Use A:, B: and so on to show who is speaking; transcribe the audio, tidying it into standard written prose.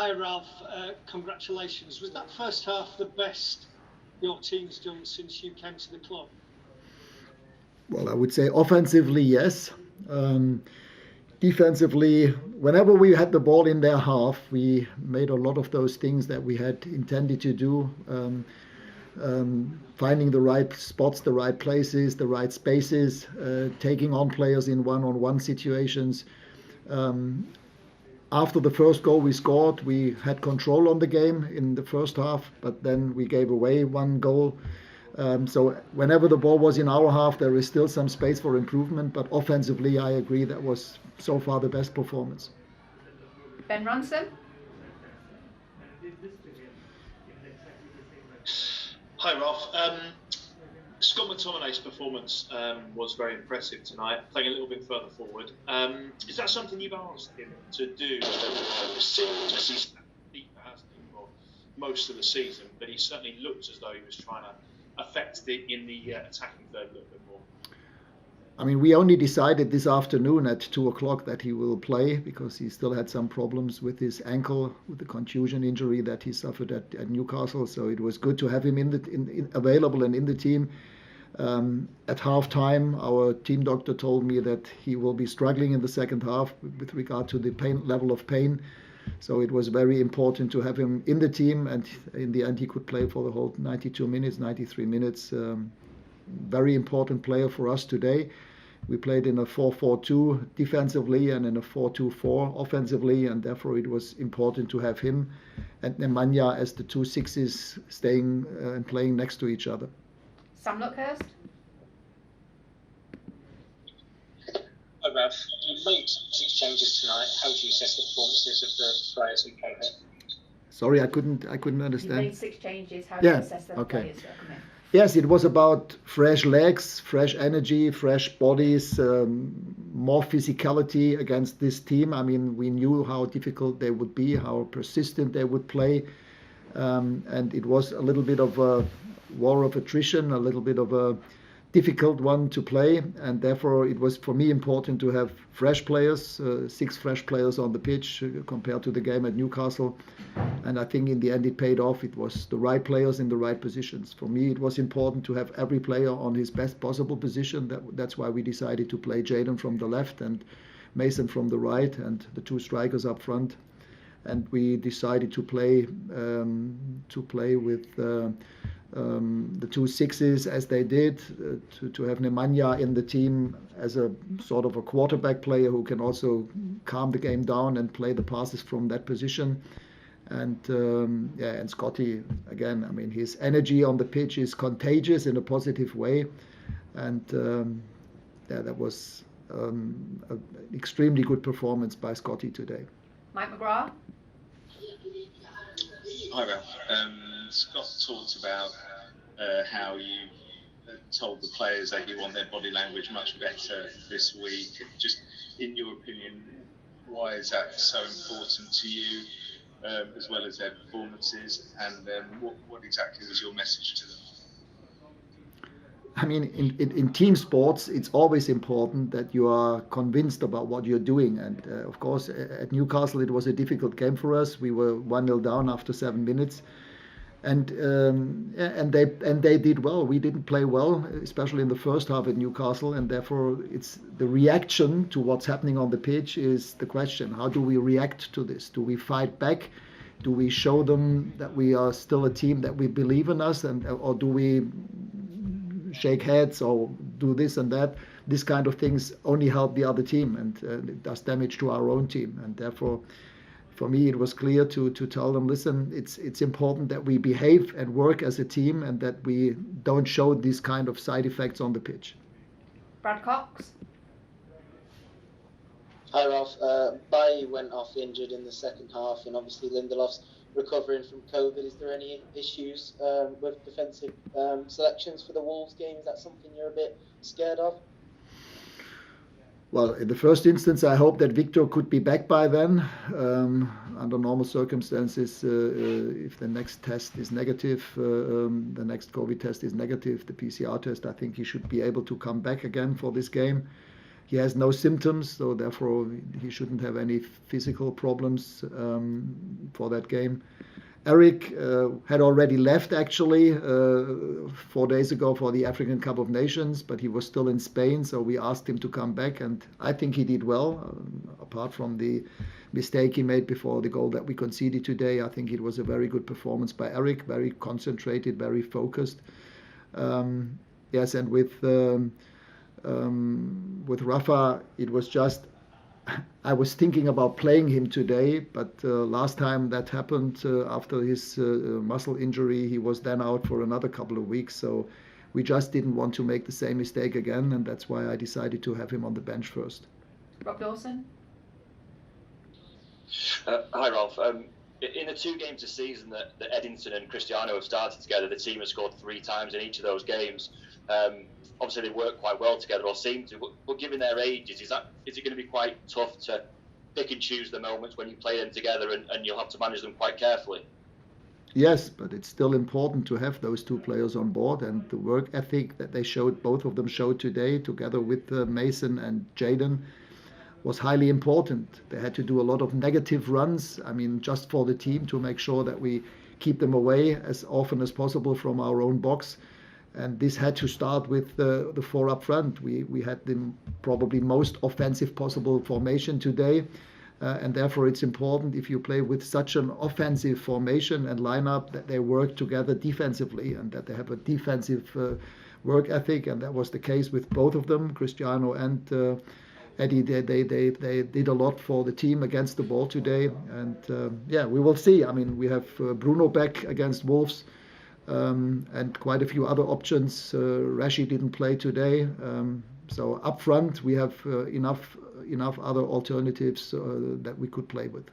A: Hi Ralph, congratulations. Was that first half the best your team's done since you came to the club?
B: Well, I would say offensively, yes. Um, Defensively, whenever we had the ball in their half, we made a lot of those things that we had intended to do. Finding the right spots, the right places, the right spaces, taking on players in one-on-one situations. Um, After the first goal we scored, we had control on the game in the first half, but then we gave away one goal. So whenever the ball was in our half, there is still some space for improvement. But offensively, I agree that was so far the best performance.
C: Ben Ransom.
D: Hi, Ralph. Scott McTominay's performance was very impressive tonight, playing a little bit further forward. Is that something you've asked him to do? He's has been for most of the season, but he certainly looked as though he was trying to affect it in the attacking third a little bit more.
B: I mean, we only decided this afternoon at 2 o'clock that he will play because he still had some problems with his ankle, with the contusion injury that he suffered at Newcastle. So it was good to have him available and in the team. At halftime, our team doctor told me that he will be struggling in the second half with regard to the level of pain. So it was very important to have him in the team, and in the end, he could play for the whole 92 minutes, 93 minutes. Very important player for us today. We played in a 4-4-2 defensively and in a 4-2-4 offensively, and therefore it was important to have him and Nemanja as the two sixes staying and playing next to each other.
C: Sam Luckhurst.
E: Hi Ralph, you made 6 changes tonight. How do you assess the performances of the players who came in?
B: Sorry, I couldn't understand.
C: You made 6 changes. How do you assess the players that come in?
B: Yes, it was about fresh legs, fresh energy, fresh bodies, more physicality against this team. I mean, we knew how difficult they would be, how persistent they would play. And it was a little bit of a war of attrition, a little bit of a difficult one to play. And therefore, it was for me important to have fresh players, 6 fresh players on the pitch compared to the game at Newcastle. And I think in the end it paid off. It was the right players in the right positions. For me, it was important to have every player on his best possible position. That's why we decided to play Jadon from the left and Mason from the right and the 2 strikers up front. And we decided to play with the 2 sixes as they did, to have Nemanja in the team as a sort of a quarterback player who can also calm the game down and play the passes from that position. And Scotty, again, I mean, his energy on the pitch is contagious in a positive way. And that was an extremely good performance by Scotty today.
C: Mike McGrath.
F: Hi, Ralph. Scott talked about how you told the players that you want their body language much better this week. Just in your opinion, why is that so important to you, as well as their performances? And what exactly was your message to them?
B: I mean, in team sports, it's always important that you are convinced about what you're doing. And of course, at Newcastle, it was a difficult game for us. We were 1-0 down after 7 minutes. And they did well. We didn't play well, especially in the first half at Newcastle, and therefore it's the reaction to what's happening on the pitch is the question. How do we react to this? Do we fight back? Do we show them that we are still a team, that we believe in us, or do we shake heads or do this and that? This kind of things only help the other team, and it does damage to our own team. And therefore, for me, it was clear to tell them, listen, it's important that we behave and work as a team and that we don't show these kind of side effects on the pitch.
C: Brad Cox.
G: Hi Ralph. Bailly went off injured in the second half, and obviously Lindelof's recovering from COVID. Is there any issues with defensive selections for the Wolves game? Is that something you're a bit scared of?
B: Well, in the first instance, I hope that Victor could be back by then. Under normal circumstances, if the next test is negative, the next COVID test is negative, the PCR test, I think he should be able to come back again for this game. he has no symptoms, so therefore he shouldn't have any physical problems for that game. Eric had already left actually 4 days ago for the African Cup of Nations, but he was still in Spain, so we asked him to come back, and I think he did well. Apart from the mistake he made before the goal that we conceded today, I think it was a very good performance by Eric, very concentrated, very focused. Yes, and with Rafa, it was just, I was thinking about playing him today, but last time that happened after his muscle injury, he was then out for another couple of weeks. So we just didn't want to make the same mistake again, and that's why I decided to have him on the bench first.
C: Rob Dawson?
H: Hi, Ralf. In the 2 games this season that Eddington and Cristiano have started together, the team has scored 3 times in each of those games. Obviously, they work quite well together, or seem to. But given their ages, is it going to be quite tough to pick and choose the moments when you play them together, and you'll have to manage them quite carefully?
B: Yes, but it's still important to have those 2 players on board, and the work ethic that they showed, both of them showed today, together with Mason and Jadon, was highly important. They had to do a lot of negative runs, just for the team to make sure that we keep them away as often as possible from our own box. And this had to start with the 4 up front. We had the probably most offensive possible formation today. And therefore it's important, if you play with such an offensive formation and lineup, that they work together defensively and that they have a defensive work ethic. And that was the case with both of them, Cristiano and Eddie. They did a lot for the team against the ball today. And we will see. We have Bruno back against Wolves. And quite a few other options. Rashi didn't play today. So up front, we have enough other alternatives that we could play with.